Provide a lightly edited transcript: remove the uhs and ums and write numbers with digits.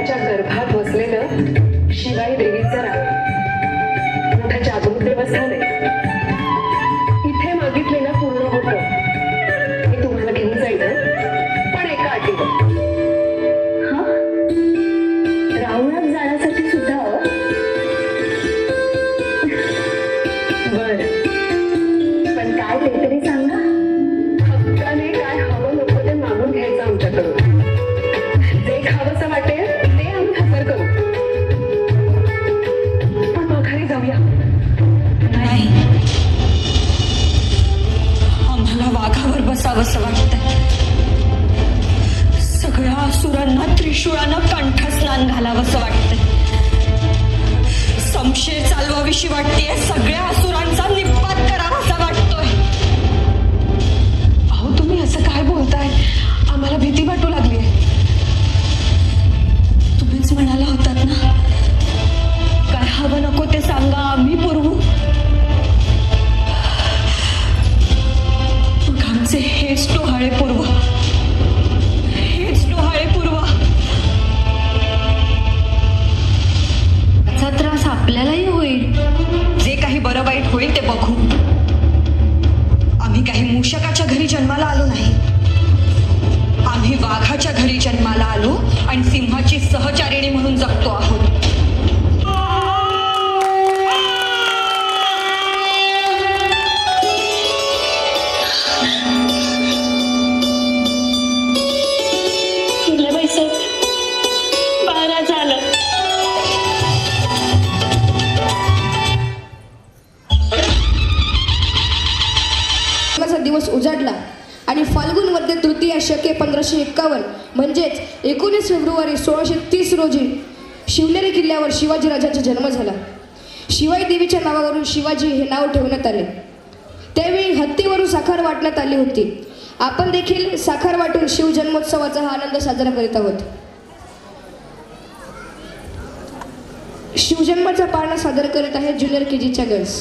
इंद्राच्या गर्भात वसलेलं शिवाई देवीचं रान मोठं जागृत देवस्थान आहे. इथे मागितलेलं पूर्ण होतं. मी तुम्हाला घेऊन जाईल, पण एका अटीवर. हा, राहुळात जाण्यासाठी सुद्धा बर, पण काय ते तरी सांगा. हक्काने काय हवं नको ते मागून घ्यायचं आमच्याकडून. जे खावंसं वाटेल ते आम्ही हजर करू, पण माघारी जाऊया. नाही, आम्हाला वाघावर बसावंसं वाटतंय. सगळ्या असुरांना त्रिशूळानं कंठस्नान घालावंसं वाटतंय. शमशेर चालवावीशी वाटतेय. सगळ्या असुरांचा निपात करावासा वाटतोय. अहो, तुम्ही असं काय बोलताय? आम्हाला भीती वाटू लागली. तुम्हीच म्हणाला होतात ना, काय हवं नको ते सांगा, आम्ही पुरवू. मग आमचे हेच डोहाळे पुरवा, हेच डोहाळे पुरवा. त्याचा त्रास आपल्यालाही होईल. जे काही बरं वाईट होईल ते बघू. आम्ही काही मूषकाच्या घरी जन्माला आलो नाही. आम्ही वाघाच्या घरी जन्माला आलो आणि सिंहाची सहचारिणी म्हणून जगतो आहोत. बाई साहेब, 12 झालं. दिवस उजाडला आणि फाल्गुन मध्ये तृतीया शके 1551 म्हणजेच 19 फेब्रुवारी 1630 रोजी शिवनेरी किल्ल्यावर शिवाजी राजाचा जन्म झाला. शिवाई देवीच्या नावावरून शिवाजी हे नाव ठेवण्यात आले. त्यावेळी हत्तीवरून साखर वाटण्यात आली होती. आपण देखील साखर वाटून शिवजन्मोत्सवाचा हा आनंद साजरा करीत आहोत. शिवजन्माचा पाळणा सादर करीत आहेत ज्युनियर KGच्या गर्ल्स.